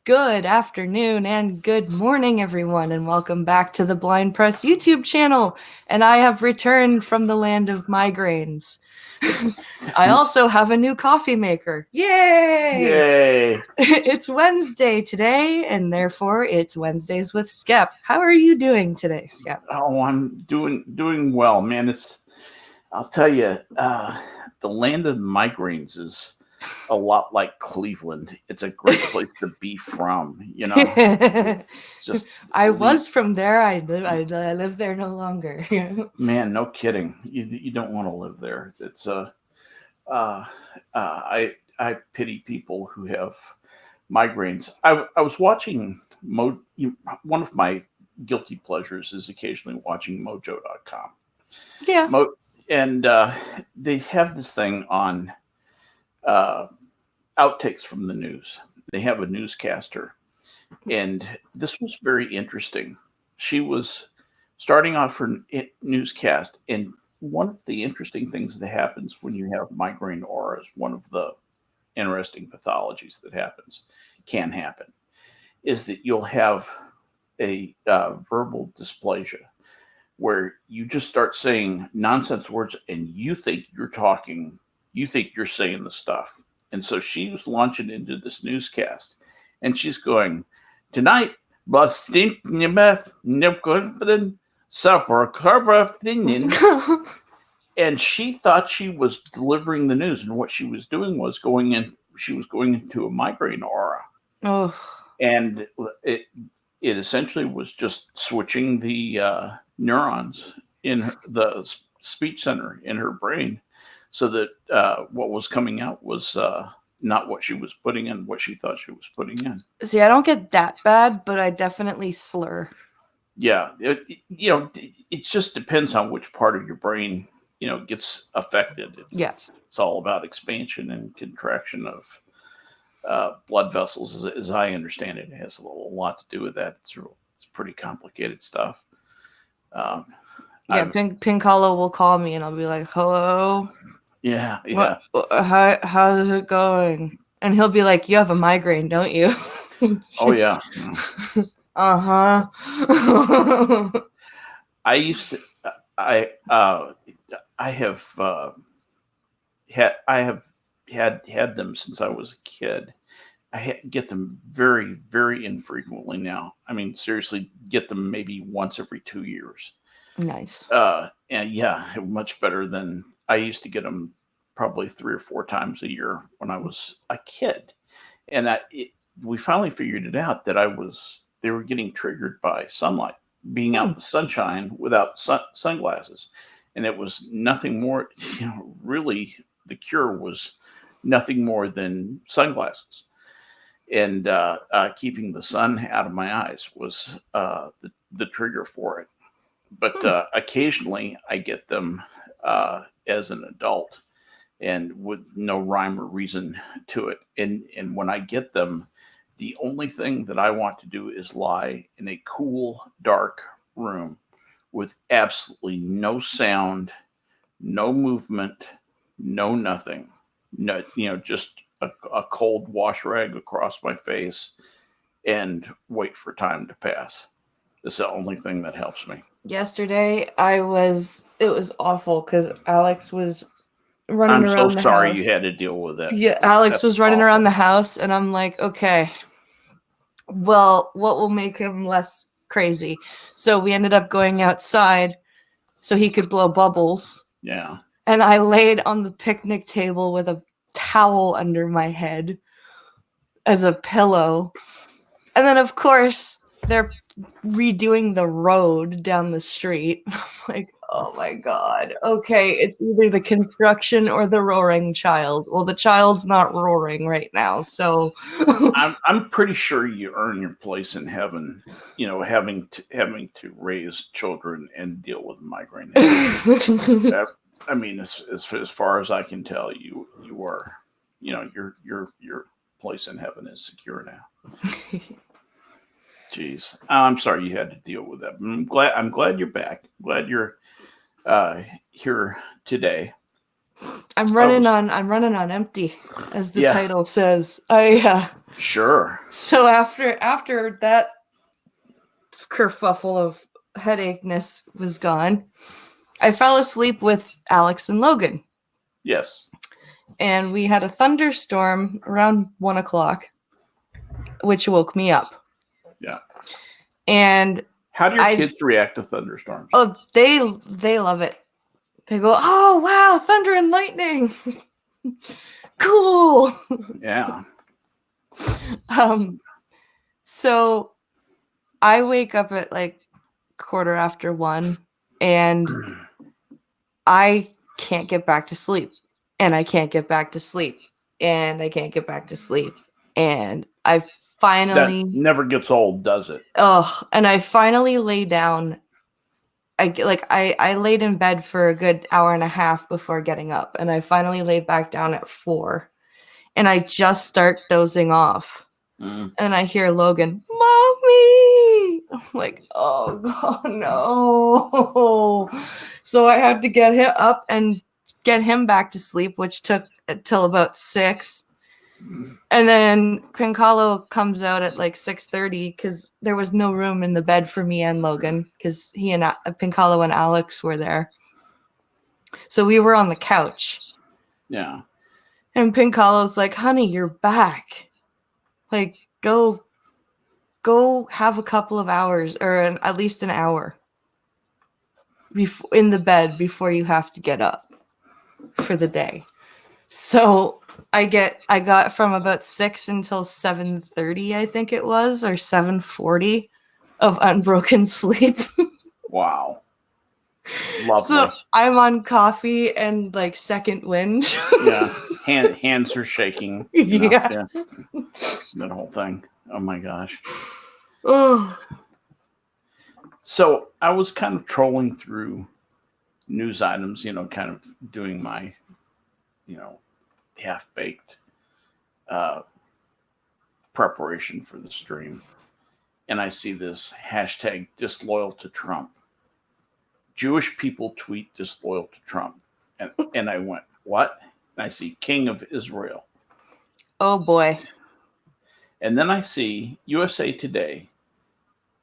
Good afternoon and good morning, everyone, and welcome back to the Blind Press YouTube channel. And I have returned from the land of migraines. I also have a new coffee maker. Yay! Yay! It's Wednesday today, and therefore it's Wednesdays with Skep. How are you doing today, Skep? Oh, I'm doing well, man. I'll tell you, the land of migraines is a lot like Cleveland. It's a great place to be from, Just I was from there. I live there no longer. Man, no kidding. You don't want to live there. It's I pity people who have migraines. I was watching one of my guilty pleasures is occasionally watching Mojo.com. Yeah. And they have this thing on uh, outtakes from the news. They have a newscaster, and this was very interesting. She was starting off her newscast, and one of the interesting things that happens when you have migraine aura is one of the interesting pathologies that can happen, is that you'll have a verbal dysplasia where you just start saying nonsense words and you think you're saying the stuff. And so she was launching into this newscast and she's going, tonight, and she thought she was delivering the news. And what she was doing was she was going into a migraine aura. Oh. And it essentially was just switching the neurons in the speech center in her brain so that what was coming out was not what she was putting in, what she thought she was putting in. See, I don't get that bad, but I definitely slur. Yeah, it just depends on which part of your brain, gets affected. It's all about expansion and contraction of blood vessels, as I understand it. It has a lot to do with that. It's pretty complicated stuff. Pincolo will call me and I'll be like, hello? Yeah. How's it going? And he'll be like, you have a migraine, don't you? Oh, yeah. Uh-huh. I have had them since I was a kid. I get them very, very infrequently now. I mean, seriously, get them maybe once every 2 years. Nice. And yeah, much better than I used to get them probably 3 or 4 times a year when I was a kid. And we finally figured it out that they were getting triggered by sunlight, being out in the sunshine without sunglasses. And it was nothing more, really the cure was nothing more than sunglasses. And keeping the sun out of my eyes was the trigger for it. But occasionally I get them as an adult and with no rhyme or reason to it. And when I get them, the only thing that I want to do is lie in a cool, dark room with absolutely no sound, no movement, no nothing. No, just a cold wash rag across my face and wait for time to pass. It's the only thing that helps me. Yesterday, it was awful because Alex was running around the house. I'm so sorry you had to deal with that. Yeah, Alex was running around the house, and I'm like, okay, well, what will make him less crazy? So we ended up going outside so he could blow bubbles. Yeah. And I laid on the picnic table with a towel under my head as a pillow. And then, of course, they're redoing the road down the street. I'm like, oh my God. Okay, it's either the construction or the roaring child. Well, the child's not roaring right now, so I'm pretty sure you earn your place in heaven, having to raise children and deal with migraine. I mean, as far as I can tell, you are, your place in heaven is secure now. Jeez, I'm sorry you had to deal with that. I'm glad you're back. Glad you're here today. I'm running on empty, as the Yeah. title says. Sure. So after that kerfuffle of headache-ness was gone, I fell asleep with Alex and Logan. Yes. And we had a thunderstorm around 1:00, which woke me up. Yeah. And how do your kids react to thunderstorms? Oh, they love it. They go, "Oh wow, thunder and lightning, cool." Yeah. So I wake up at like 1:15, and I can't get back to sleep, and I can't get back to sleep, and I can't get back to sleep, and I finally that never gets old, does it? And I finally lay down. I laid in bed for a good hour and a half before getting up, and I finally laid back down at 4, and I just start dozing off. And I hear Logan, "Mommy!" I'm like, "Oh God, no!" So I had to get him up and get him back to sleep, which took till about 6. And then Pincalo comes out at like 6:30 because there was no room in the bed for me and Logan because he and Pincalo and Alex were there. So we were on the couch. Yeah. And Pincalo's like, "Honey, you're back. Like, go have a couple of hours or at least an hour in the bed before you have to get up for the day." So I got from about 6 until 7:30, I think it was, or 7:40 of unbroken sleep. Wow. Lovely. So I'm on coffee and like second wind. Yeah. Hands are shaking. Yeah. That whole thing. Oh my gosh. Oh. So I was kind of trolling through news items, kind of doing my, half-baked preparation for the stream. And I see this hashtag disloyal to Trump. Jewish people tweet disloyal to Trump. And I went, what? And I see King of Israel. Oh boy. And then I see USA Today.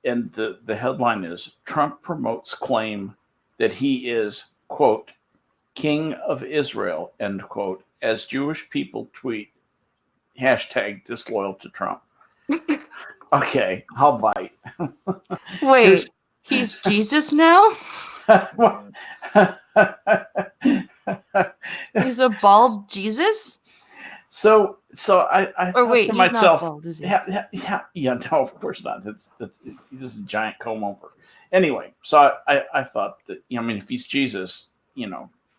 And the headline is Trump promotes claim that he is, quote, King of Israel, end quote, as Jewish people tweet hashtag disloyal to Trump. Okay, I'll bite. Wait, he's Jesus now? He's a bald Jesus? So I or wait, to he's myself, not bald, is he? yeah, no, of course not. That's he's a giant comb over. Anyway, so I thought that if he's Jesus,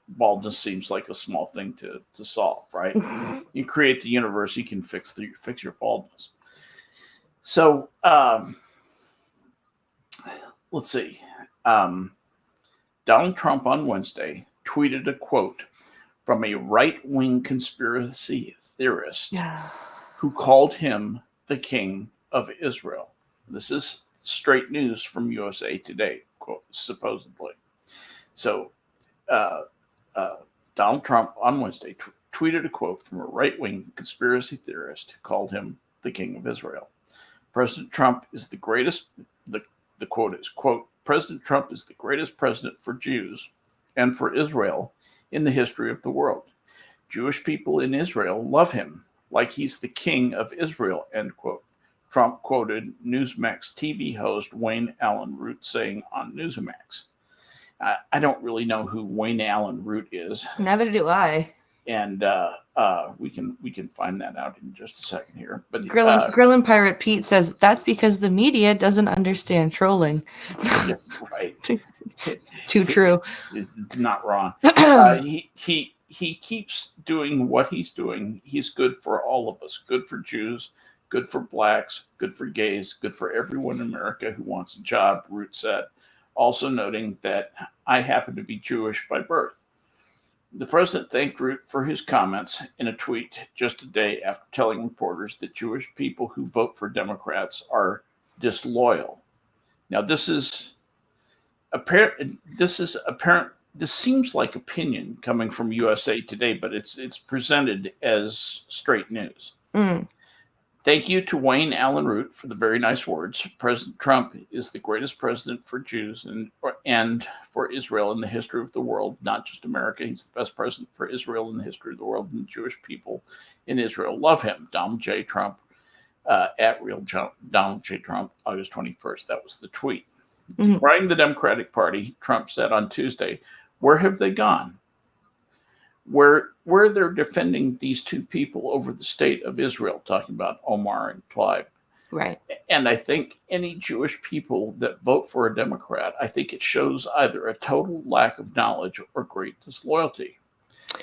baldness seems like a small thing to solve, right? You create the universe, you can fix your baldness. So let's see. Donald Trump on Wednesday tweeted a quote from a right-wing conspiracy theorist who called him the King of Israel. This is straight news from USA Today, quote, supposedly. So Donald Trump on Wednesday tweeted a quote from a right-wing conspiracy theorist who called him the King of Israel. President Trump is the greatest, the quote is, quote, President Trump is the greatest president for Jews and for Israel in the history of the world. Jewish people in Israel love him like he's the king of Israel, end quote. Trump quoted Newsmax TV host Wayne Allyn Root saying on Newsmax. I don't really know who Wayne Allyn Root is. Neither do I. And we can find that out in just a second here. But Grillin' Pirate Pete says that's because the media doesn't understand trolling. Right. Too true. It's not wrong. He keeps doing what he's doing. He's good for all of us. Good for Jews, good for blacks, good for gays, good for everyone in America who wants a job, Root said, also noting that I happen to be Jewish by birth. The president thanked Root for his comments in a tweet just a day after telling reporters that Jewish people who vote for Democrats are disloyal. Now, this is apparent this seems like opinion coming from USA Today, but it's presented as straight news. Mm. Thank you to Wayne Allen Root for the very nice words. President Trump is the greatest president for Jews and for Israel in the history of the world, not just America. He's the best president for Israel in the history of the world, and the Jewish people in Israel love him. Donald J. Trump, at real Donald J. Trump, August 21st. That was the tweet. Mm-hmm. Decrying the Democratic Party, Trump said on Tuesday, "Where have they gone? Where they're defending these two people over the state of Israel," talking about Omar and Clive. Right. And I think any Jewish people that vote for a Democrat, I think it shows either a total lack of knowledge or great disloyalty.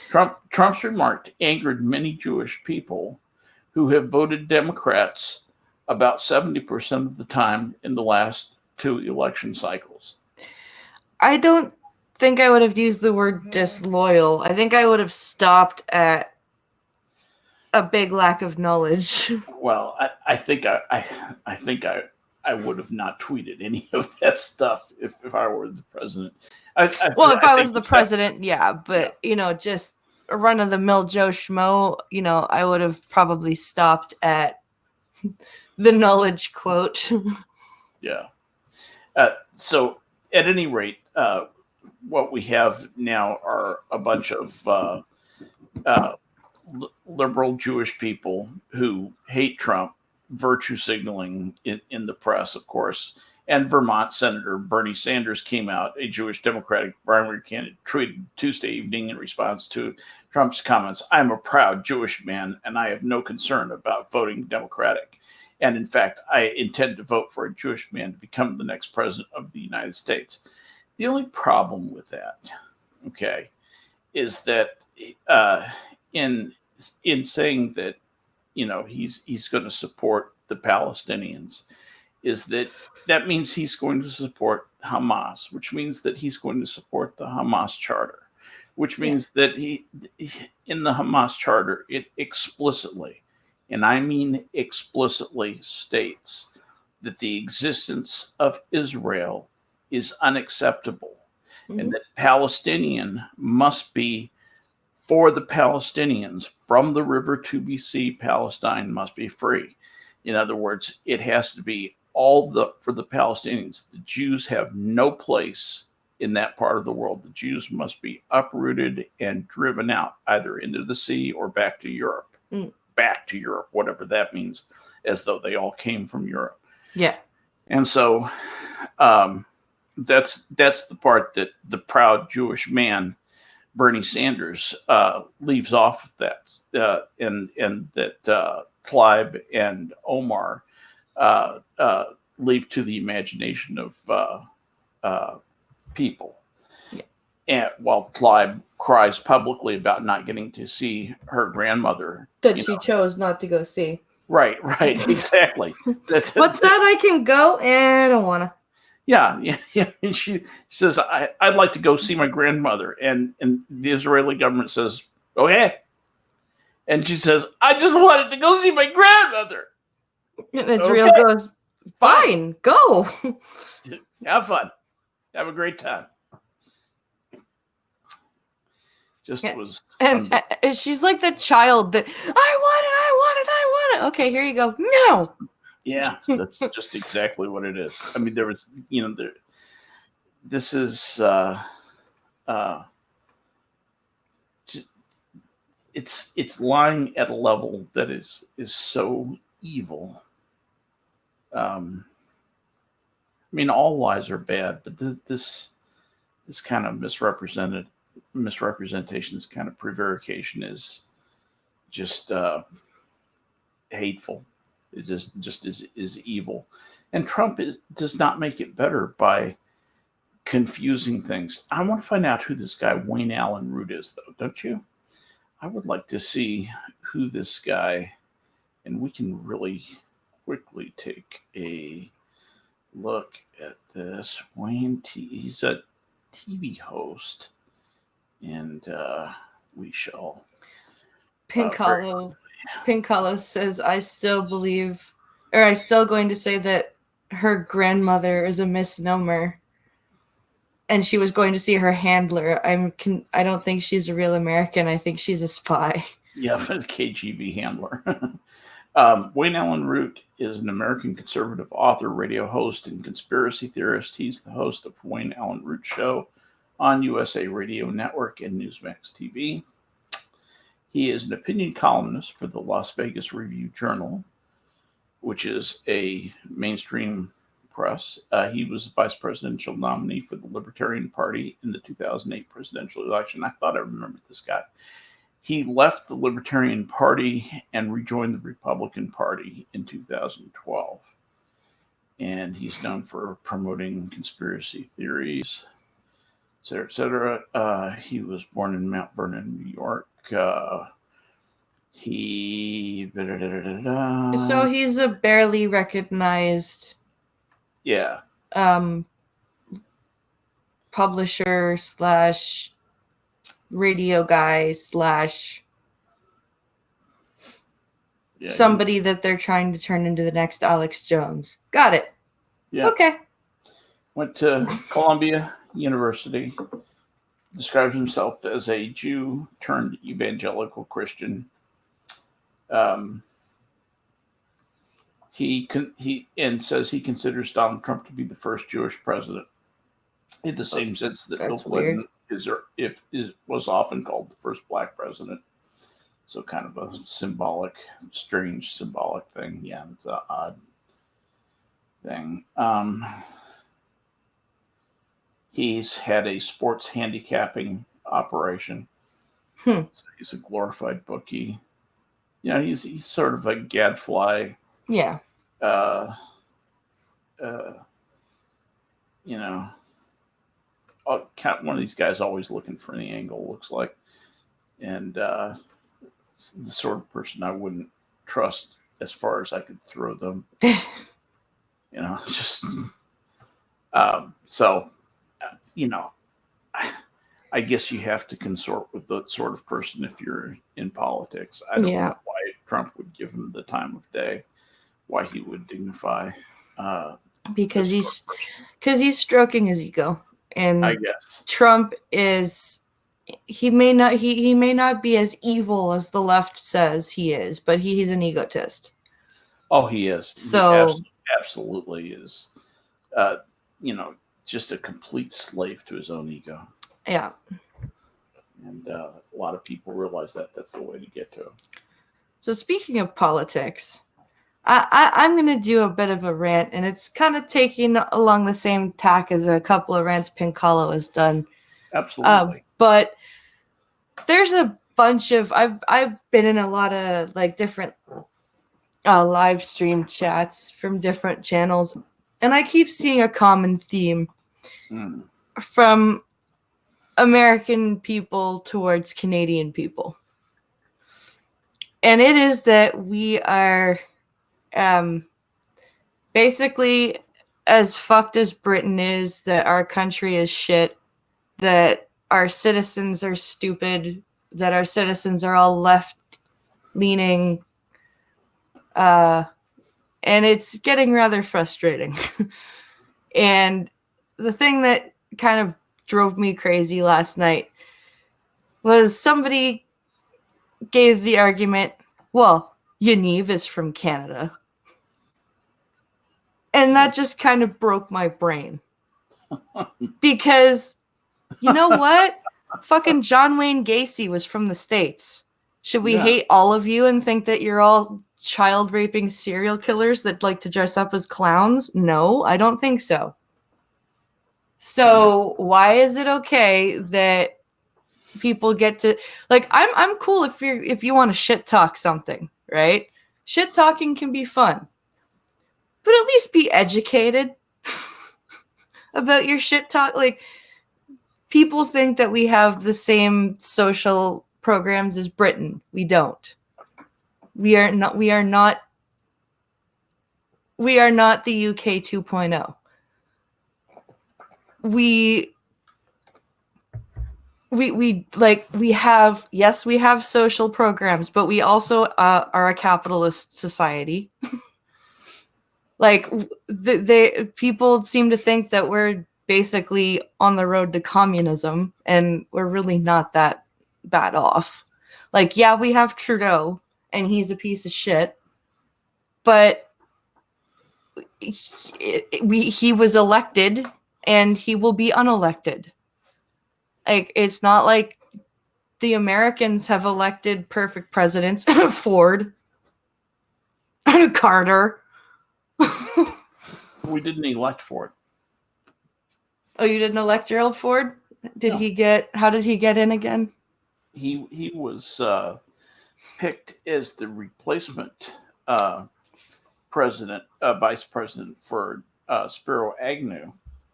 Trump's remark angered many Jewish people who have voted Democrats about 70% of the time in the last 2 election cycles. I don't think I would have used the word disloyal. I think I would have stopped at a big lack of knowledge. Well, I think I would have not tweeted any of that stuff if I were the president. If I was the president, yeah, but just a run-of-the-mill Joe Schmo, I would have probably stopped at the knowledge quote. Yeah. So at any rate, what we have now are a bunch of liberal Jewish people who hate Trump, virtue signaling in the press, of course. And Vermont Senator Bernie Sanders came out, a Jewish Democratic primary candidate, tweeted Tuesday evening in response to Trump's comments, "I'm a proud Jewish man, and I have no concern about voting Democratic. And in fact, I intend to vote for a Jewish man to become the next president of the United States." The only problem with that, okay, is that in saying that, he's going to support the Palestinians, is that means he's going to support Hamas, which means that he's going to support the Hamas charter, which means that he in the Hamas charter, it explicitly, and I mean explicitly, states that the existence of Israel is unacceptable, and that Palestinian must be for the Palestinians. From the river to BC, Palestine must be free. In other words, it has to be for the Palestinians. The Jews have no place in that part of the world. The Jews must be uprooted and driven out, either into the sea or back to Europe. Back to Europe, whatever that means, as though they all came from Europe. Yeah. And so that's the part that the proud Jewish man Bernie Sanders leaves off of that, and that Clive and Omar leave to the imagination of people. Yeah. And while Clive cries publicly about not getting to see her grandmother that she chose not to go see. Right, exactly. What's that? I can go, and I don't want to. Yeah. And she says, I'd like to go see my grandmother. And the Israeli government says, okay. And she says, I just wanted to go see my grandmother. And Israel goes, fine, go. Have fun. Have a great time. Was. And she's like the child that, I want it. Okay, here you go. No. Yeah, that's just exactly what it is. I mean, there was, this is, it's lying at a level that is so evil. I mean, all lies are bad, but this kind of misrepresentation, this kind of prevarication is just hateful. It just is evil. And Trump does not make it better by confusing things. I want to find out who this guy Wayne Allen Root is, though, don't you? I would like to see who this guy, and we can really quickly take a look at this. He's a TV host, and we shall. Pink Hollow says, I still going to say that her grandmother is a misnomer. and she was going to see her handler. I don't think she's a real American. I think she's a spy. Yeah, KGB handler. Wayne Allen Root is an American conservative author, radio host, and conspiracy theorist. He's the host of Wayne Allen Root Show on USA Radio Network and Newsmax TV. He is an opinion columnist for the Las Vegas Review Journal, which is a mainstream press. He was the vice presidential nominee for the Libertarian Party in the 2008 presidential election. I thought I remembered this guy. He left the Libertarian Party and rejoined the Republican Party in 2012. And he's known for promoting conspiracy theories, et cetera, et cetera. He was born in Mount Vernon, New York. So he's a barely recognized publisher / radio guy / somebody that they're trying to turn into the next Alex Jones. Got it. Yeah. Okay. Went to Columbia University. Describes himself as a Jew turned evangelical Christian. He says he considers Donald Trump to be the first Jewish president, in the same sense that Bill Clinton was often called the first black president. So kind of a strange symbolic thing. Yeah, it's an odd thing. He's had a sports handicapping operation. So he's a glorified bookie. He's sort of a gadfly. Yeah. One of these guys always looking for the angle, looks like. And the sort of person I wouldn't trust as far as I could throw them. I guess you have to consort with that sort of person if you're in politics. I don't know why Trump would give him the time of day, why he would dignify. Because he's stroking his ego, and I guess Trump is. He may not be as evil as the left says he is, but he's an egotist. Oh, he is. So he absolutely is. Just a complete slave to his own ego. Yeah. And a lot of people realize that that's the way to get to him. So speaking of politics, I'm going to do a bit of a rant, and it's kind of taking along the same tack as a couple of rants Pink Hollow has done. Absolutely. But there's a bunch of I've been in a lot of different live stream chats from different channels, and I keep seeing a common theme from American people towards Canadian people. And it is that we are basically as fucked as Britain is, that our country is shit, that our citizens are stupid, that our citizens are all left-leaning, and it's getting rather frustrating. And the thing that kind of drove me crazy last night was somebody gave the argument, well, Yaniv is from Canada. And that just kind of broke my brain. Because, you know what? Fucking John Wayne Gacy was from the States. Should we hate all of you and think that you're all child raping serial killers that like to dress up as clowns? No, I don't think so. So why is it okay that people get to I'm cool if you want to shit talk something, right? Shit talking can be fun. But at least be educated about your shit talk. People think that we have the same social programs as Britain. We don't. We are not the UK 2.0. We have social programs, but we also are a capitalist society. People seem to think that we're basically on the road to communism, and we're really not that bad off. Like, yeah, we have Trudeau, and he's a piece of shit, but he was elected, and he will be unelected. Like, it's not like the Americans have elected perfect presidents. Ford, Carter. We didn't elect Ford. Oh, you didn't elect Gerald Ford? Did No. he get? How did he get in again? He was picked as the replacement vice president for Spiro Agnew,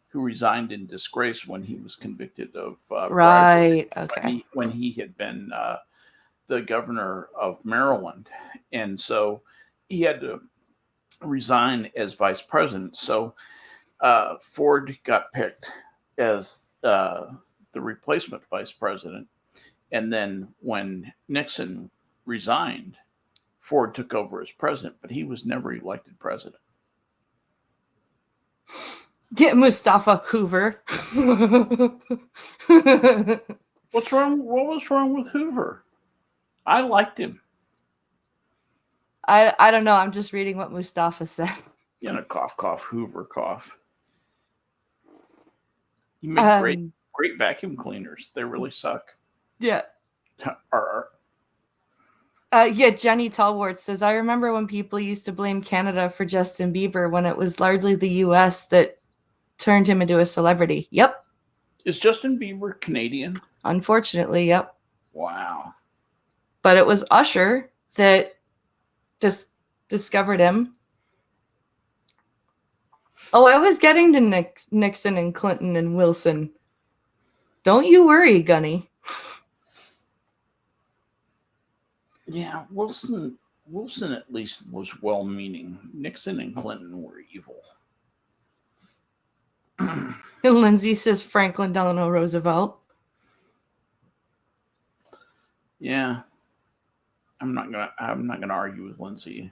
who resigned in disgrace when he was convicted of bribery. Right. Okay. When he had been the governor of Maryland, and so he had to resign as vice president. So Ford got picked as the replacement vice president, and then when Nixon resigned, Ford took over as president, but he was never elected president. Get Mustafa Hoover. What's wrong? What was wrong with Hoover? I liked him. I don't know. I'm just reading what Mustafa said. Cough, cough, Hoover cough. You make great vacuum cleaners. They really suck. Yeah. Arr. Yeah, Jenny Talwart says, I remember when people used to blame Canada for Justin Bieber when it was largely the US that turned him into a celebrity. Yep. Is Justin Bieber Canadian? Unfortunately, yep. Wow. But it was Usher that just discovered him. Oh, I was getting to Nixon and Clinton and Wilson. Don't you worry, Gunny. Yeah, Wilson at least was well-meaning. Nixon and Clinton were evil. Lindsay says Franklin Delano Roosevelt. Yeah, I'm not gonna argue with Lindsay.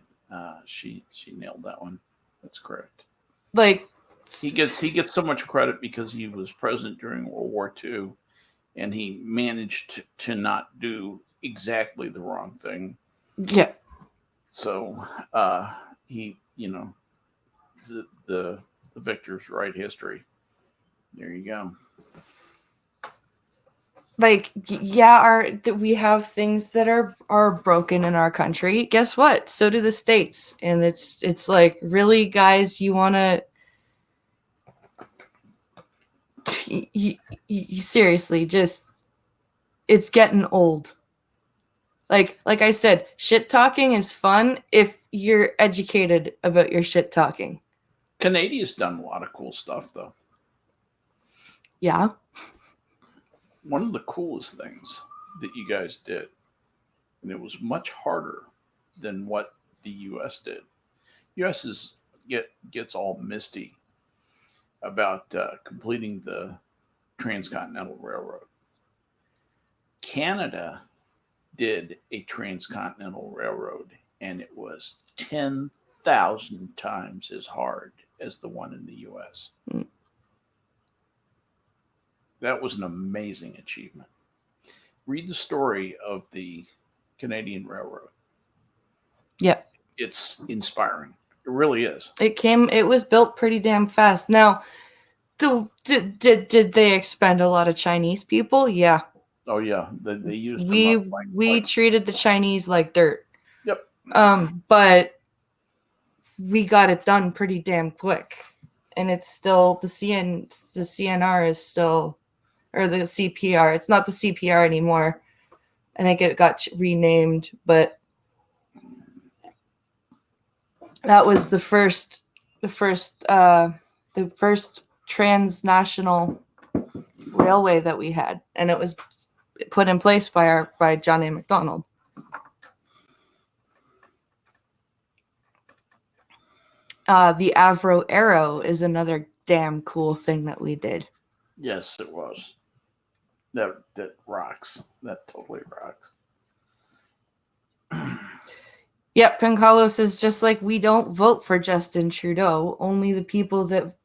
She nailed that one. That's correct. Like, he gets so much credit because he was president during World War II, and he managed to not do exactly the wrong thing. Yeah. So he, the victors write history. There you go. Like, yeah, we have things that are broken in our country. Guess what? So do the states. And it's like, really, guys, you want to you seriously just, it's getting old. Like I said, shit talking is fun if you're educated about your shit talking. Canada's done a lot of cool stuff, though. Yeah. One of the coolest things that you guys did, and it was much harder than what the U.S. did. U.S. gets all misty about completing the Transcontinental Railroad. Canada did a Transcontinental Railroad, and it was 10,000 times as hard as the one in the U.S. Mm. That was an amazing achievement. Read the story of the Canadian Railroad. Yeah. It's inspiring. It really is. It was built pretty damn fast. Now, did they expend a lot of Chinese people? Yeah. Oh yeah, they used we treated the Chinese like dirt. Yep. But we got it done pretty damn quick, and it's still the CNR is still, or the CPR. It's not the CPR anymore. I think it got renamed, but that was the first transnational railway that we had, and it was put in place by John A. Macdonald. The Avro Arrow is another damn cool thing that we did. Yes, it was. That rocks. That totally rocks. Yep, Concalos is just like, we don't vote for Justin Trudeau. Only the people that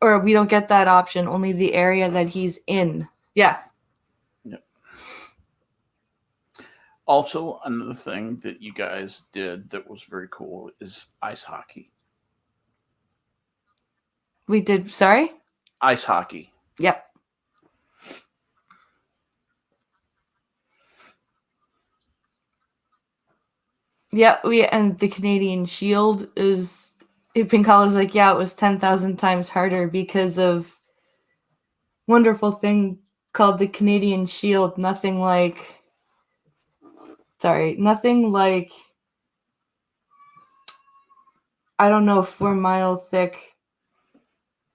or we don't get that option. Only the area that he's in. Yeah. Yep. Also, another thing that you guys did that was very cool is ice hockey. We did. Sorry. Ice hockey. Yep. Yeah, and the Canadian Shield is. Pinkala's like, yeah, it was 10,000 times harder because of wonderful thing called the Canadian Shield. Nothing like. Nothing like. I don't know, 4 mile thick.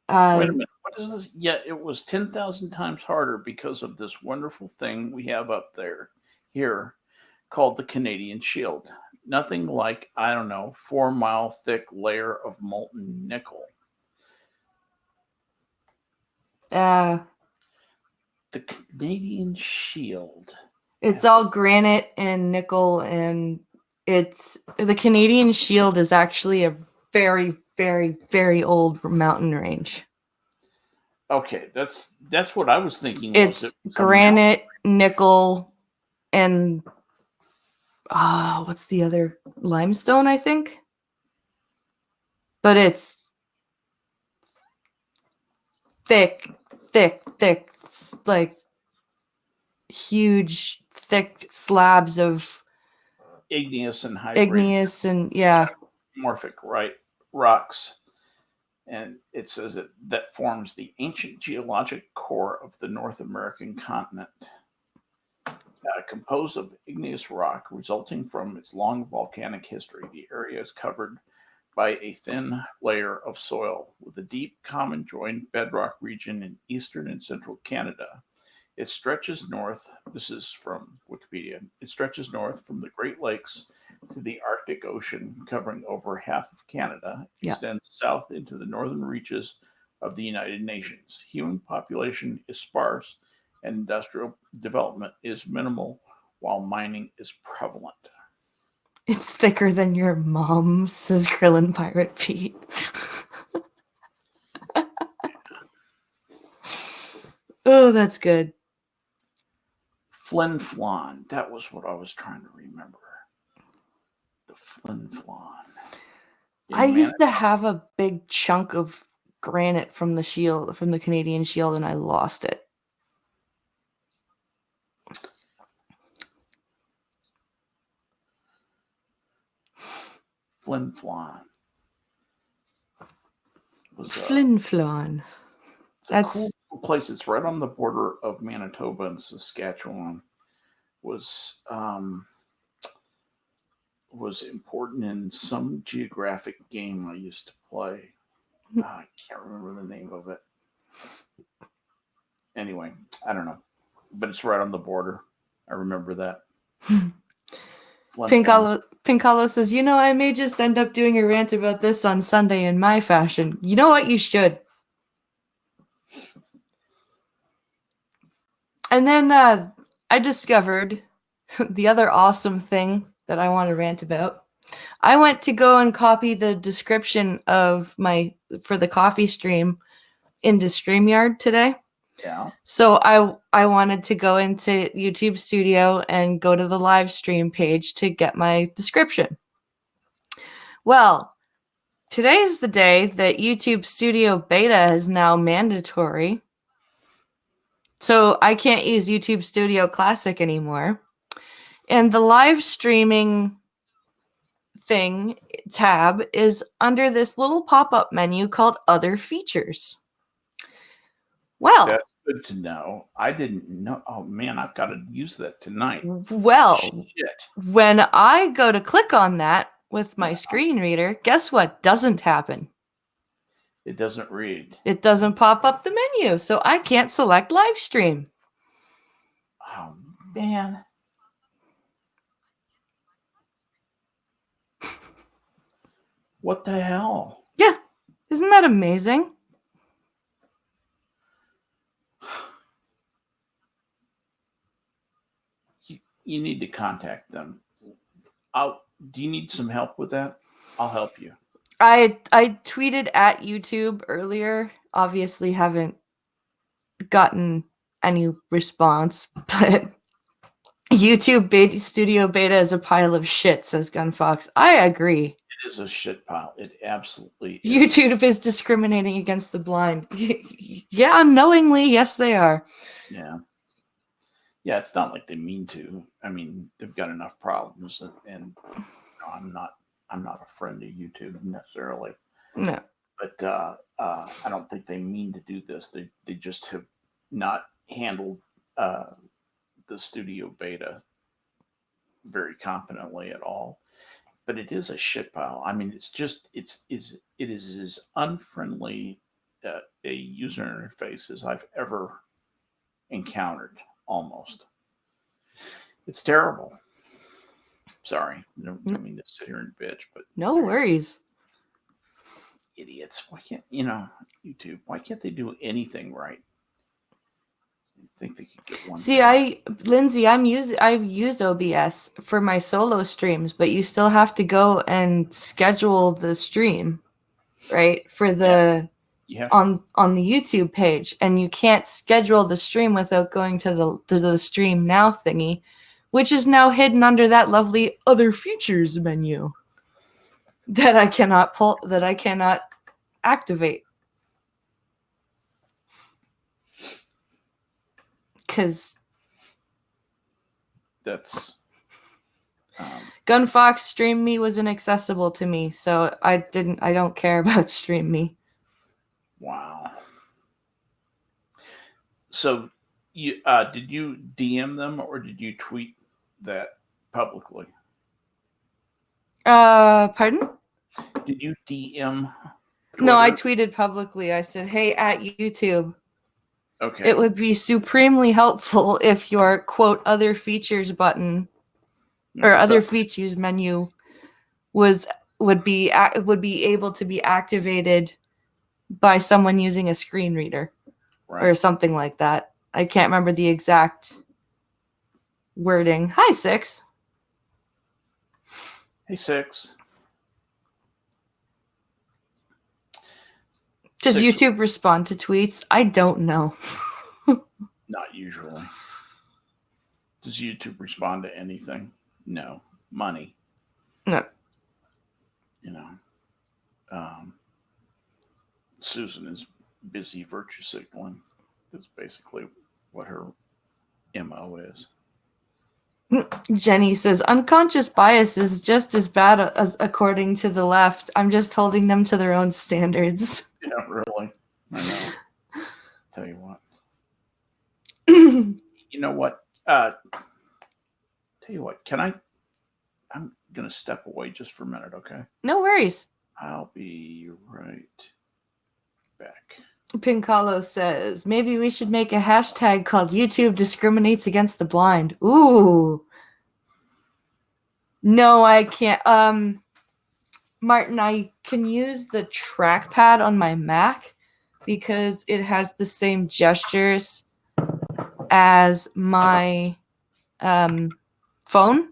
Wait a minute. What is this? Yeah, it was 10,000 times harder because of this wonderful thing we have up there here called the Canadian Shield. Nothing like, I don't know, 4 mile thick layer of molten nickel. The Canadian Shield. It's all granite and nickel, and it's the Canadian Shield is actually a very, very, very old mountain range. Okay, that's what I was thinking. It's granite, nickel, and what's the other? Limestone, I think. But it's thick, like huge, thick slabs of igneous and hybrid. Metamorphic rocks. And it says that forms the ancient geologic core of the North American continent. Composed of igneous rock resulting from its long volcanic history, the area is covered by a thin layer of soil with a deep common joined bedrock region in eastern and central Canada. It stretches north, this is from Wikipedia, it stretches north from the Great Lakes to the Arctic Ocean, covering over half of Canada, extends south into the northern reaches of the United Nations. Human population is sparse, and industrial development is minimal, while mining is prevalent. It's thicker than your mom, says Krillin Pirate Pete. Oh, that's good. Flin Flon. That was what I was trying to remember. The Flin Flon. I used to have a big chunk of granite from the Canadian Shield, and I lost it. Flin Flon. Flin Flon. That's a cool place. It's right on the border of Manitoba and Saskatchewan. Was important in some geographic game I used to play. I can't remember the name of it. Anyway, I don't know. But it's right on the border. I remember that. Pinkalo says, I may just end up doing a rant about this on Sunday in my fashion. You know what? You should. And then I discovered the other awesome thing that I want to rant about. I went to go and copy the description for the CoffeeStream into StreamYard today. Yeah. So I wanted to go into YouTube Studio and go to the live stream page to get my description. Well, today is the day that YouTube Studio Beta is now mandatory. So I can't use YouTube Studio Classic anymore. And the live streaming tab is under this little pop-up menu called Other Features. Well, that's good to know. I didn't know. Oh man, I've got to use that tonight. Well, shit. When I go to click on that with my screen reader, guess what doesn't happen? It doesn't read. It doesn't pop up the menu, so I can't select live stream. Oh man. What the hell? Yeah. Isn't that amazing? You need to contact them. Do you need some help with that? I'll help you. I tweeted at YouTube earlier obviously haven't gotten any response, but YouTube Studio Beta is a pile of shit, says Gunfox. I agree. It is a shit pile. It absolutely is. YouTube is discriminating against the blind. Yeah, unknowingly, yes, they are. Yeah. Yeah, it's not like they mean to. I mean, they've got enough problems, and I'm not a friend of YouTube necessarily. No. But I don't think they mean to do this. They just have not handled the studio beta very competently at all. But it is a shit pile. I mean, it is as unfriendly a user interface as I've ever encountered. Almost, it's terrible. Sorry, I don't mean to sit here and bitch, but no worries. Idiots! Why can't YouTube? Why can't they do anything right? I think they could get one. See, Lindsay, I've used OBS for my solo streams, but you still have to go and schedule the stream, right? For the on the YouTube page, and you can't schedule the stream without going to the stream now thingy, which is now hidden under that lovely other features menu that I cannot activate. Because that's Gunfox Stream Me was inaccessible to me, so I don't care about Stream Me. Wow. So you did you DM them or did you tweet that publicly? Pardon? Did you DM Twitter? No, I tweeted publicly. I said, "Hey, at YouTube, okay, it would be supremely helpful if your quote other features button or other features menu would be able to be activated by someone using a screen reader or something like that." I can't remember the exact wording. Hi, Six. Hey, Six. Does YouTube respond to tweets? I don't know. Not usually. Does YouTube respond to anything? No. Money. No. Susan is busy virtue signaling. That's basically what her MO is. Jenny says, unconscious bias is just as bad as according to the left. I'm just holding them to their own standards. Yeah, really. I know. Tell you what. You know what? Tell you what. I'm going to step away just for a minute, okay? No worries. I'll be right back. Pincalo says, maybe we should make a hashtag called YouTube discriminates against the blind. Ooh. No, I can't. Martin, I can use the trackpad on my Mac because it has the same gestures as my phone.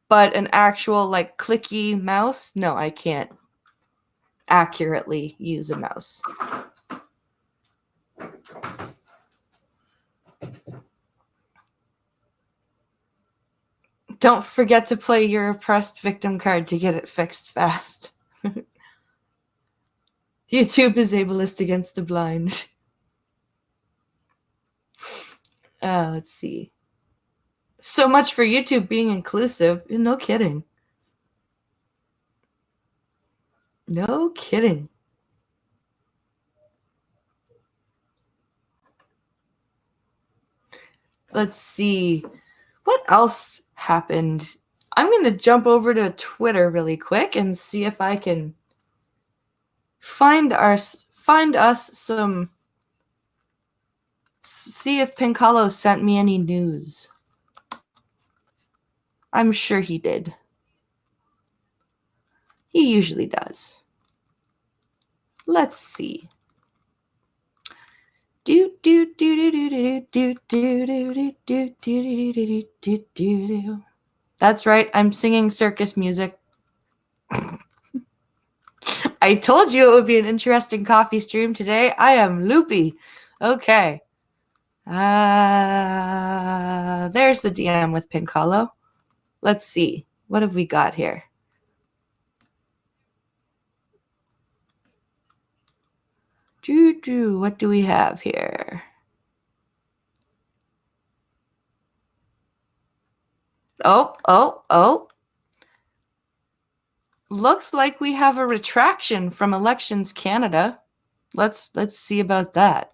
But an actual like clicky mouse, no, I can't accurately use a mouse. Don't forget to play your oppressed victim card to get it fixed fast. YouTube is ableist against the blind. Let's see. So much for YouTube being inclusive. No kidding. No kidding. Let's see. What else happened? I'm going to jump over to Twitter really quick and see if I can find us some. See if Pincalo sent me any news. I'm sure he did. He usually does. Let's see. That's right. I'm singing circus music. I told you it would be an interesting coffee stream today. I am loopy. Okay. There's the DM with Pink Hollow. Let's see. What have we got here? What do we have here? Oh. Looks like we have a retraction from Elections Canada. Let's see about that.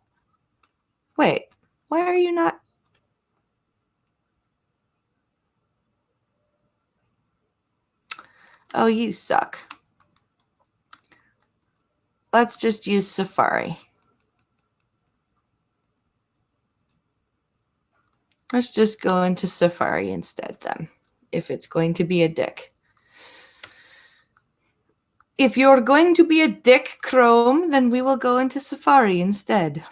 Wait, why are you not? Oh, you suck. Let's just use Safari. Let's just go into Safari instead then, if it's going to be a dick. If you're going to be a dick, Chrome, then we will go into Safari instead.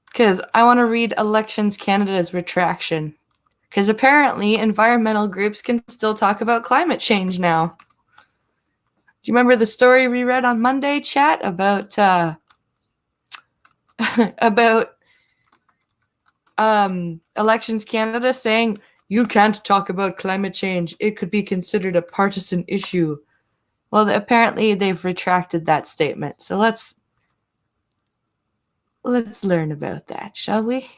Because I want to read Elections Canada's retraction. Because apparently environmental groups can still talk about climate change now. Do you remember the story we read on Monday, chat, about Elections Canada saying you can't talk about climate change. It could be considered a partisan issue. Well, apparently they've retracted that statement. So let's learn about that, shall we?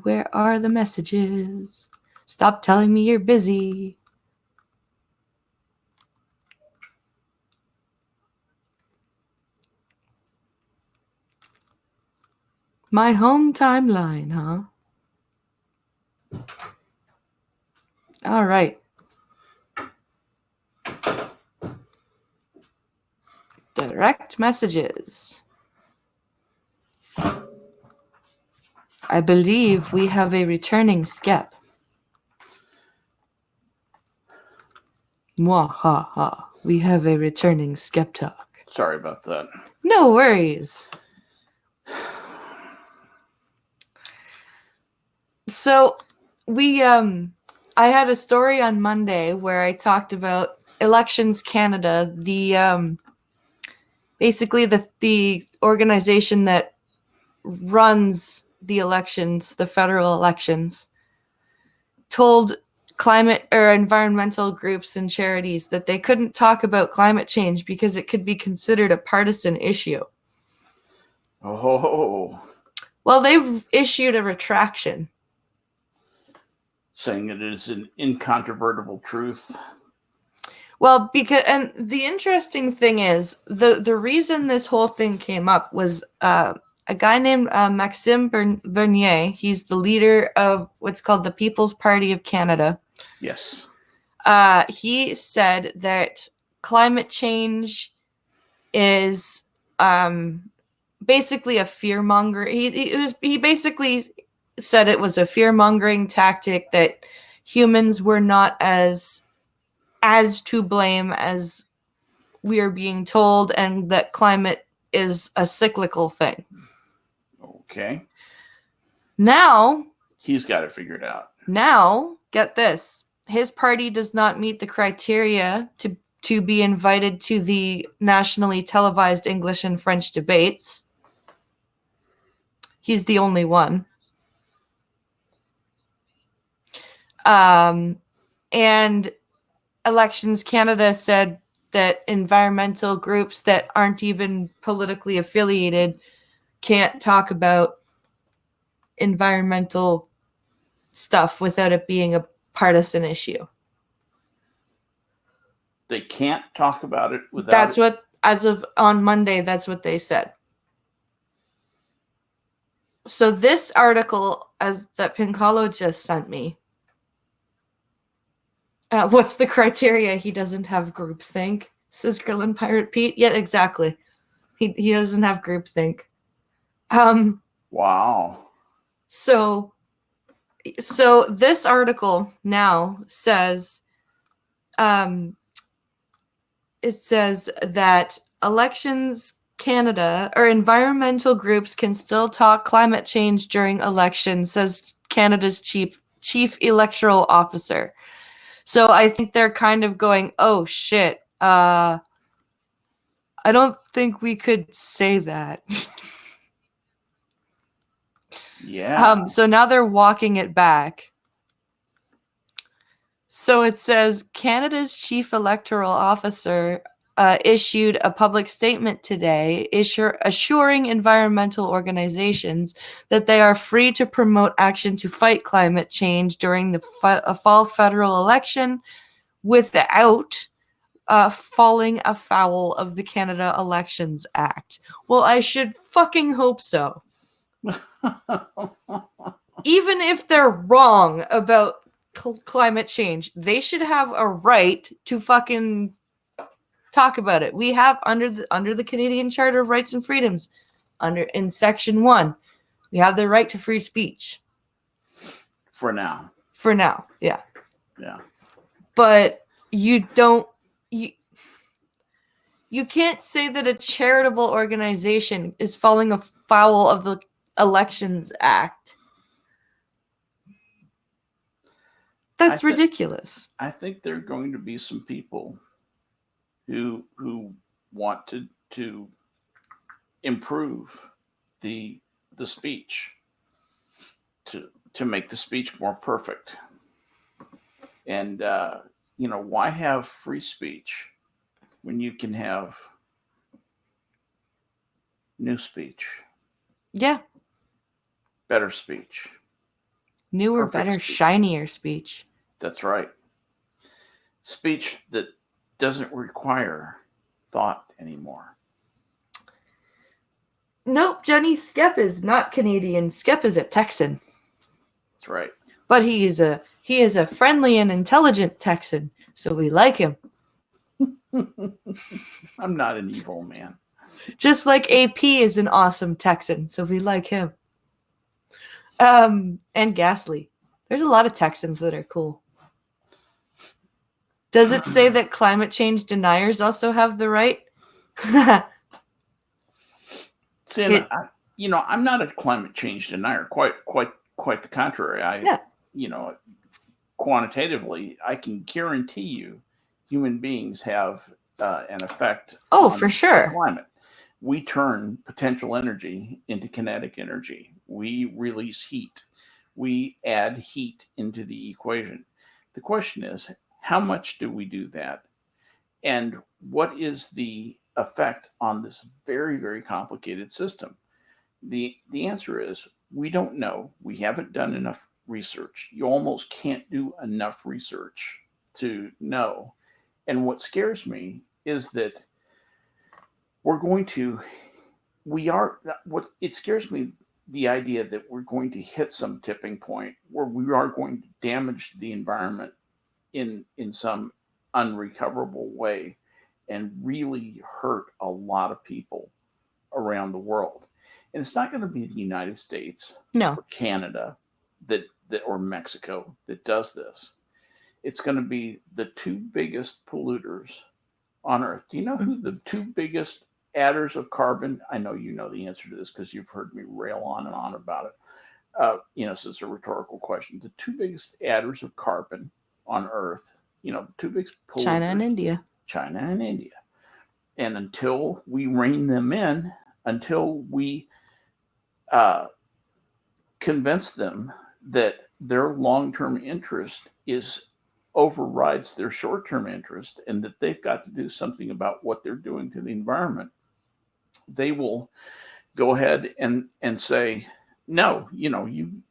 Where are the messages? Stop telling me you're busy. My home timeline, huh? All right. Direct messages. I believe we have a returning Skep. Mwahaha. We have a returning Skep talk. Sorry about that. No worries. So I had a story on Monday where I talked about Elections Canada, basically the organization that runs the elections, the federal elections, told climate or environmental groups and charities that they couldn't talk about climate change because it could be considered a partisan issue. Oh. Well, they've issued a retraction. Saying it is an incontrovertible truth. Well, and the interesting thing is, the reason this whole thing came up was a guy named Maxime Bernier. He's the leader of what's called the People's Party of Canada. Yes. He said that climate change is basically a fear-monger. He basically said it was a fear-mongering tactic, that humans were not as to blame as we are being told, and that climate is a cyclical thing. Okay. Now he's got it figured out. Now, get this. His party does not meet the criteria to be invited to the nationally televised English and French debates. He's the only one. And Elections Canada said that environmental groups that aren't even politically affiliated can't talk about environmental stuff without it being a partisan issue. They can't talk about it without... That's what, as of on Monday, that's what they said. So this article, that Pincalo just sent me, what's the criteria? He doesn't have groupthink, says Grillin' Pirate Pete. Yeah, exactly. He doesn't have groupthink. Wow. So this article now says, it says that Elections Canada, or environmental groups can still talk climate change during elections, says Canada's chief electoral officer. So I think they're kind of going, oh shit, I don't think we could say that. Yeah. So now they're walking it back. So it says Canada's chief electoral officer issued a public statement today, assuring environmental organizations that they are free to promote action to fight climate change during the fall federal election without falling afoul of the Canada Elections Act. Well, I should fucking hope so. Even if they're wrong about climate change, they should have a right to fucking talk about it. We have under the Canadian Charter of Rights and Freedoms, in Section 1, we have the right to free speech. For now. For now, yeah. Yeah. But you can't say that a charitable organization is falling afoul of the Elections Act. That's ridiculous. I think there are going to be some people who want to improve the speech, to make the speech more perfect. And why have free speech when you can have new speech? Yeah. Better speech. Newer, better, shinier speech. That's right. Speech that doesn't require thought anymore. Nope, Johnny Skep is not Canadian. Skep is a Texan. That's right. But he is a friendly and intelligent Texan, so we like him. I'm not an evil man. Just like AP is an awesome Texan, so we like him. And Ghastly. There's a lot of Texans that are cool. Does it say that climate change deniers also have the right? See, I'm not a climate change denier. Quite the contrary. Quantitatively, I can guarantee you, human beings have an effect. On for sure. The climate. We turn potential energy into kinetic energy. We release heat. We add heat into the equation. The question is, how much do we do that? And what is the effect on this very, very complicated system? The answer is we don't know. We haven't done enough research. You almost can't do enough research to know. And what scares me is that it scares me, the idea that we're going to hit some tipping point where we are going to damage the environment in some unrecoverable way and really hurt a lot of people around the world. And it's not going to be the United States or Canada or Mexico that does this. It's going to be the two biggest polluters on Earth. Do you know who the two biggest adders of carbon? I know you know the answer to this because you've heard me rail on and on about it. So it's a rhetorical question. The two biggest adders of carbon on Earth, the two biggest polluters. China and India. And until we rein them in, until we convince them that their long-term interest overrides their short-term interest and that they've got to do something about what they're doing to the environment, they will go ahead and say, no, you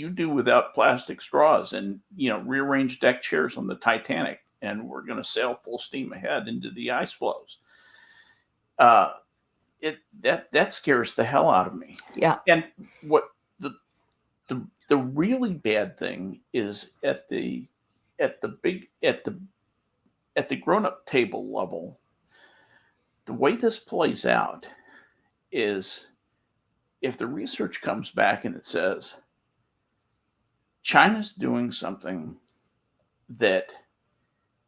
do without plastic straws and, rearrange deck chairs on the Titanic, and we're going to sail full steam ahead into the ice flows. That scares the hell out of me. Yeah. And what the really bad thing is at the grown-up table level, the way this plays out is if the research comes back and it says China's doing something that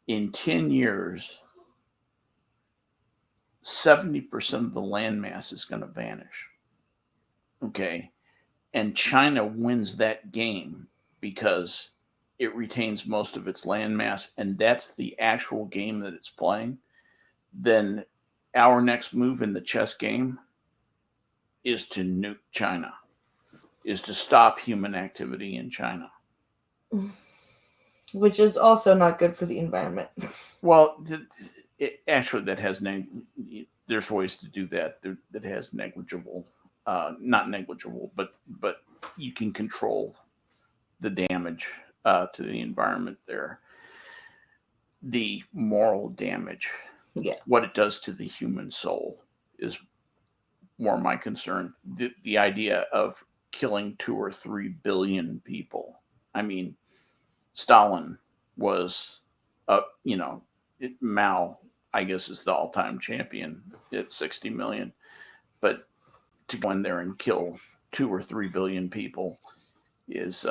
in 10 years 70% of the landmass is going to vanish. Okay. And China wins that game because it retains most of its landmass, and that's the actual game that it's playing. Then our next move in the chess game is to nuke China, is to stop human activity in China. Which is also not good for the environment. Well, actually, that has there's ways to do that. That has negligible, not negligible, but you can control the damage to the environment there. The moral damage, what it does to the human soul, is more my concern. The idea of killing 2 or 3 billion people. I mean, Stalin was, Mao, I guess, is the all-time champion at 60 million. But to go in there and kill 2 or 3 billion people is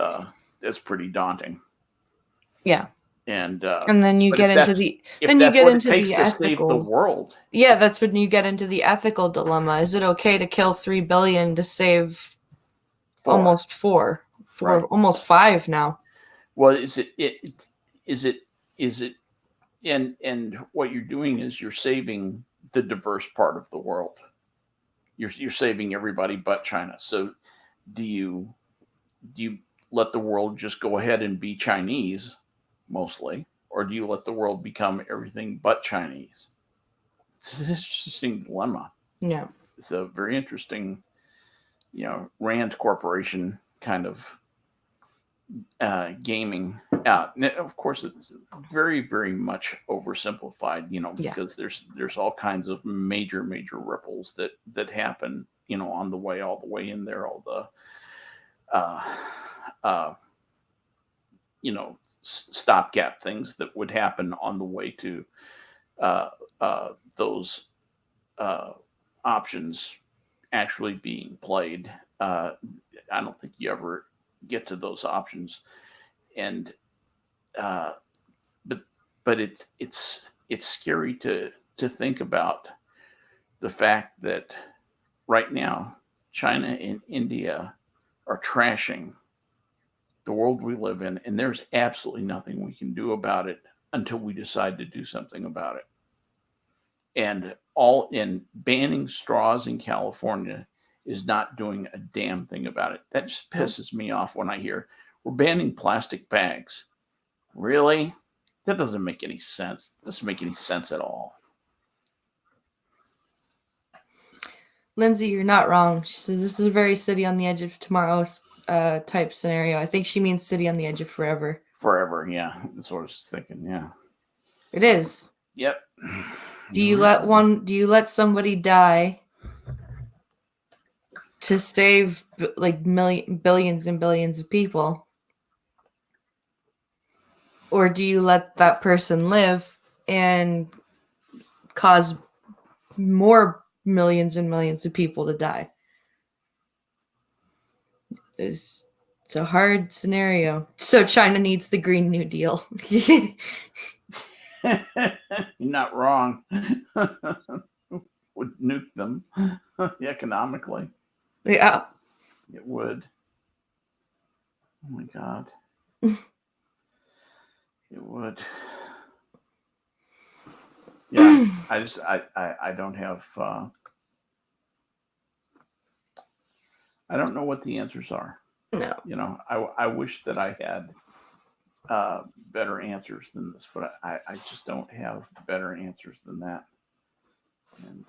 that's pretty daunting. Yeah. And then you get into the ethical, the world. Yeah, that's when you get into the ethical dilemma. Is it okay to kill 3 billion to save 4? Almost 4, right. Almost 5 now? Well, is it and what you're doing is you're saving the diverse part of the world. You're saving everybody but China. So do you let the world just go ahead and be Chinese mostly, or do you let the world become everything but Chinese? It's an interesting dilemma. Yeah. It's a very interesting, Rand Corporation kind of gaming out. And of course, it's very, very much oversimplified, because there's all kinds of major ripples that happen, on the way, all the way in there, all the stopgap things that would happen on the way to those options actually being played. I don't think you ever get to those options, and but it's scary to think about the fact that right now China and India are trashing the world we live in, and there's absolutely nothing we can do about it until we decide to do something about it. And all in banning straws in California is not doing a damn thing about it. That just pisses me off when I hear we're banning plastic bags. Really? That doesn't make any sense. It doesn't make any sense at all. Lindsay, you're not wrong. She says this is a very city on the edge of tomorrow type scenario. I think she means city on the edge of forever. Forever, yeah. That's what I was thinking, yeah. It is. Yep. Do you let somebody die to save like billions and billions of people? Or do you let that person live and cause more millions and millions of people to die? It's a hard scenario. So China needs the Green New Deal. You're not wrong. Would nuke them economically. Yeah. It would. Oh my God. It would. Yeah. I don't have I don't know what the answers are. No. I wish that I had better answers than this, but I just don't have better answers than that. And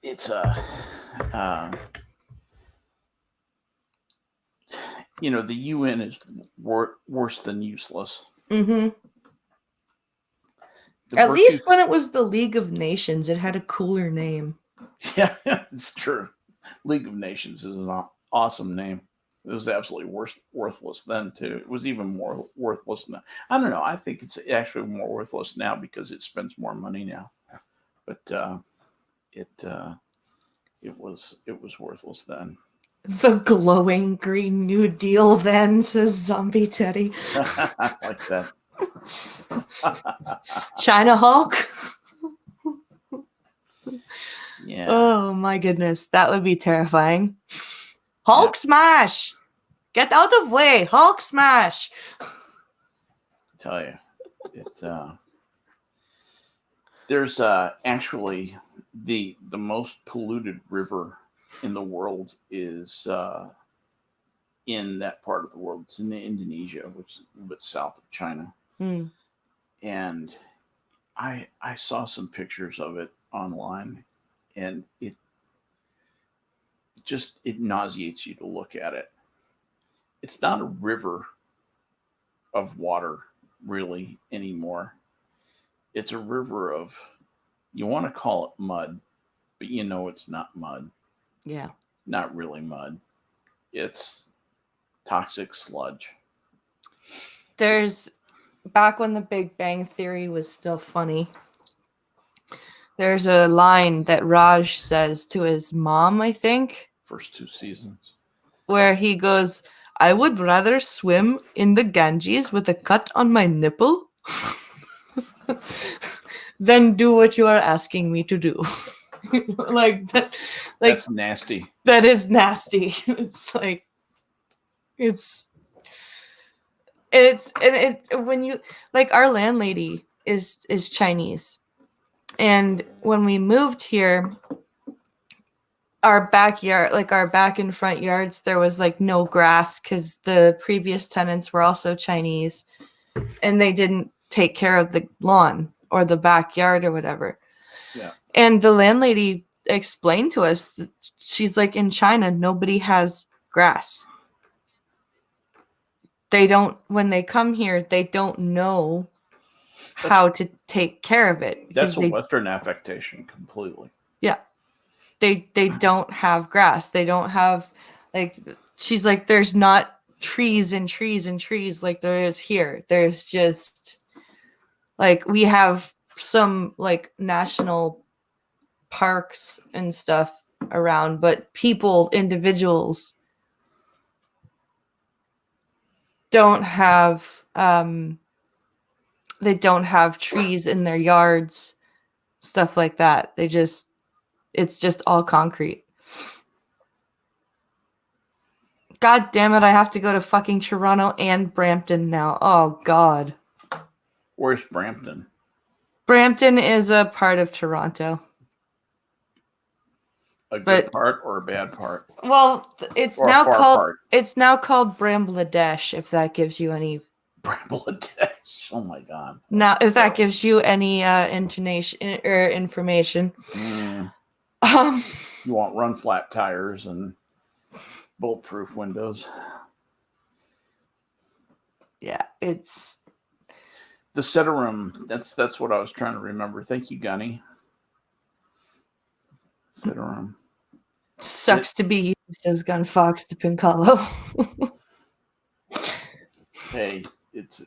it's the UN is worse than useless. Mm-hmm. At least when it was the League of Nations, it had a cooler name. Yeah, it's true. League of Nations is an awesome name. It was absolutely worthless then, too. It was even more worthless now. I don't know. I think it's actually more worthless now because it spends more money now. But it was worthless then. The glowing Green New Deal then, says Zombie Teddy. I like that. China Hulk. Yeah. Oh my goodness, that would be terrifying. Hulk smash! Get out of way, Hulk smash! I tell you, there's actually the most polluted river in the world is in that part of the world. It's in Indonesia, which is a little bit south of China. Mm. And I saw some pictures of it online, and it nauseates you to look at it. It's not a river of water really anymore. It's a river of, you want to call it mud, but you know it's not mud. Yeah. Not really mud. It's toxic sludge. There's, back when the Big Bang Theory was still funny, there's a line that Raj says to his mom, I think. First 2 seasons. Where he goes, I would rather swim in the Ganges with a cut on my nipple than do what you are asking me to do. Like that, like that's nasty. That is nasty. It's like when you, like, our landlady is Chinese, and when we moved here, our backyard, like our back and front yards, there was like no grass because the previous tenants were also Chinese, and they didn't take care of the lawn or the backyard or whatever. Yeah. And the landlady explained to us that she's like, in China, nobody has grass. They don't, when they come here, they don't know how to take care of it. That's a Western affectation completely. Yeah. They don't have grass. They don't have, like, she's like, there's not trees and trees and trees like there is here. There's just, like, we have some, like, national parks and stuff around, but individuals don't have, they don't have trees in their yards, stuff like that. It's just all concrete. God damn it, I have to go to fucking Toronto and Brampton now. Oh, God. Where's Brampton? Brampton is a part of Toronto. A good part or a bad part? Well, it's now called Bangladesh, if that gives you any... Bangladesh. Oh, my God. Now, if that gives you any intonation or information. You want run flat tires and bulletproof windows. Yeah, it's the Citarum. That's what I was trying to remember. Thank you, Gunny. Citarum. Sucks to be you, says Gun Fox to Pincalo. Hey, it's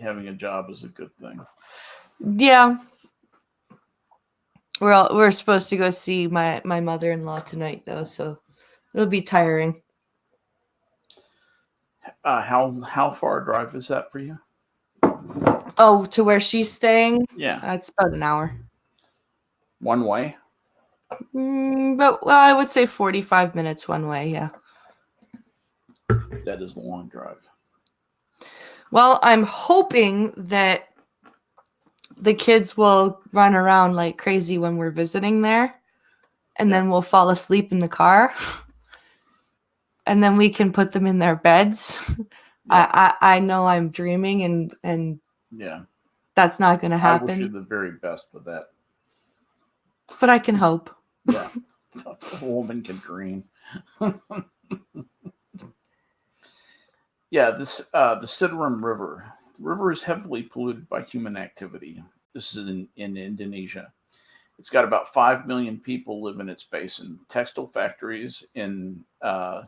having a job is a good thing. Yeah. We're supposed to go see my mother-in-law tonight, though, so it'll be tiring. How far a drive is that for you? Oh, to where she's staying? Yeah. It's about an hour. One way? But I would say 45 minutes one way, yeah. That is a long drive. Well, I'm hoping that the kids will run around like crazy when we're visiting there, and then we'll fall asleep in the car, and then we can put them in their beds. Yeah. I know I'm dreaming, and yeah, that's not going to happen. I wish you the very best with that. But I can hope. Yeah, a woman can dream. Yeah, the Citarum River. The river is heavily polluted by human activity. This is in Indonesia. It's got about 5 million people live in its basin. Textile factories in hard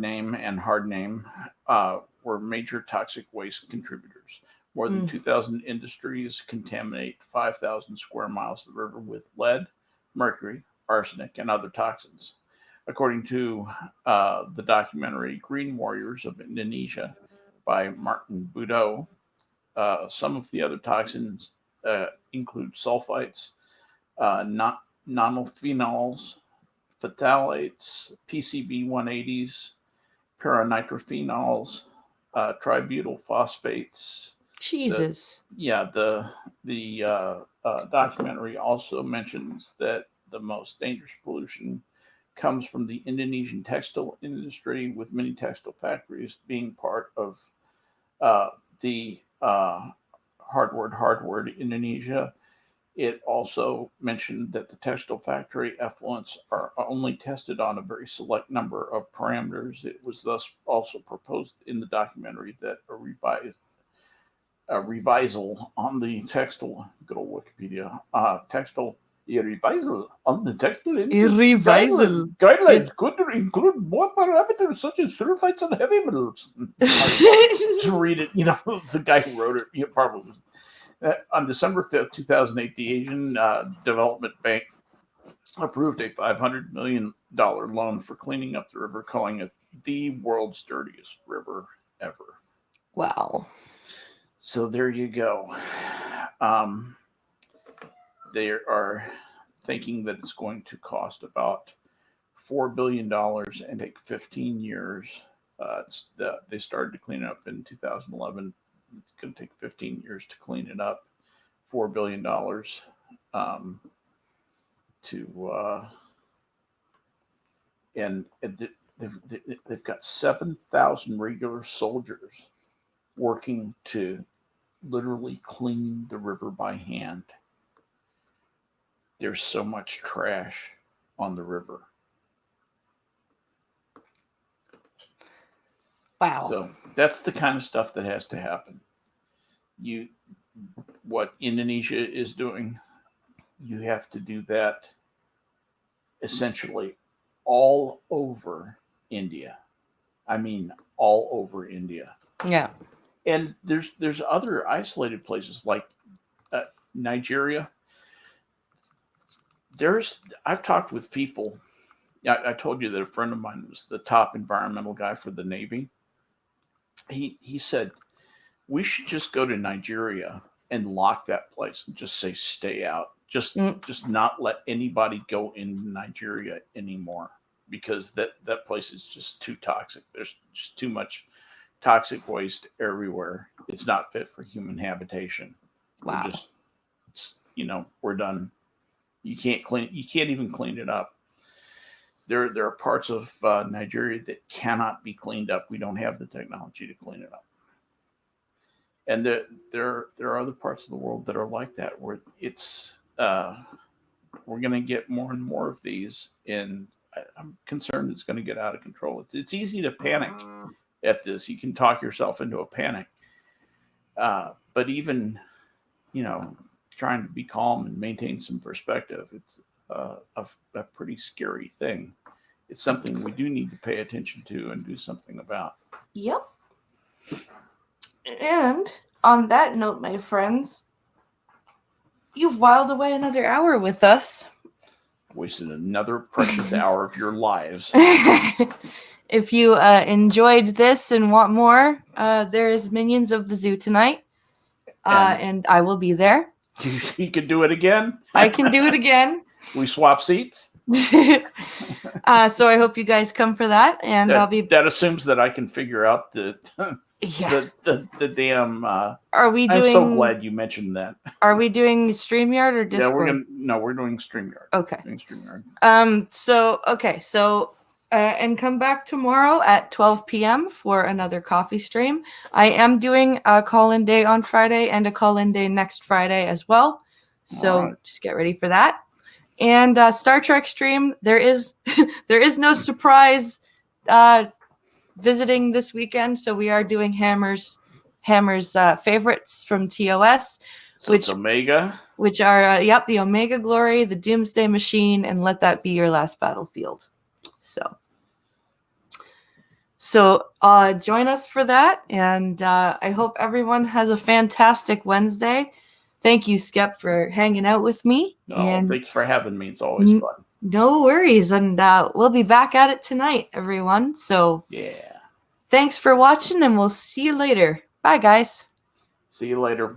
name were major toxic waste contributors. More than 2,000 industries contaminate 5,000 square miles of the river with lead, mercury, arsenic, and other toxins. According to the documentary Green Warriors of Indonesia, by Martin Boudreau. Some of the other toxins include sulfites, nonylphenols, phthalates, PCB 180s, paranitrophenols, tributyl phosphates. Jesus. The documentary also mentions that the most dangerous pollution comes from the Indonesian textile industry, with many textile factories being part of the hard word Indonesia. It also mentioned that the textile factory effluents are only tested on a very select number of parameters. It was thus also proposed in the documentary that a revisal on the textile, good old Wikipedia, a revisal on the textile industry Revisal. guidelines could include more parameters such as sulfites and heavy metals. Just read it. The guy who wrote it, probably was. On December 5th, 2008, the Asian Development Bank approved a $500 million loan for cleaning up the river, calling it the world's dirtiest river ever. Wow. So there you go. They are thinking that it's going to cost about $4 billion and take 15 years. They started to clean it up in 2011. It's going to take 15 years to clean it up. $4 billion and they've got 7,000 regular soldiers working to literally clean the river by hand. There's so much trash on the river. Wow. So that's the kind of stuff that has to happen. What Indonesia is doing, you have to do that essentially all over India. I mean, all over India. Yeah. And there's other isolated places like Nigeria. I've talked with people. I told you that a friend of mine was the top environmental guy for the Navy. He said, we should just go to Nigeria and lock that place and just say, stay out. Just not let anybody go in Nigeria anymore, because that place is just too toxic. There's just too much toxic waste everywhere. It's not fit for human habitation. Wow. We're done. You can't even clean it up. There are parts of Nigeria that cannot be cleaned up. We don't have the technology to clean it up. And there are other parts of the world that are like that, where it's we're going to get more and more of these, and I'm concerned it's going to get out of control. It's easy to panic at this. You can talk yourself into a panic, but even trying to be calm and maintain some perspective, it's a pretty scary thing. It's something we do need to pay attention to and do something about. Yep. And on that note, my friends, you've whiled away another hour with us. Wasted another precious hour of your lives. If you enjoyed this and want more, there is Minions of the Zoo tonight, and I will be there. You can do it again? I can do it again. We swap seats? So I hope you guys come for that, and I'll be. That assumes that I can figure out the damn. Are we doing? I'm so glad you mentioned that. Are we doing StreamYard or Discord? Yeah, we're doing StreamYard. Okay. Doing StreamYard. So and come back tomorrow at 12 p.m. for another coffee stream. I am doing a call-in day on Friday and a call-in day next Friday as well. So just get ready for that. And Star Trek stream, there is no surprise visiting this weekend. So we are doing Hammer's favorites from TOS, which Omega, which are the Omega Glory, the Doomsday Machine, and Let That Be Your Last Battlefield. So join us for that, and I hope everyone has a fantastic Wednesday. Thank you, Skep, for hanging out with me. Thanks for having me. It's always fun. No worries, and we'll be back at it tonight, everyone. So yeah. Thanks for watching, and we'll see you later. Bye, guys. See you later.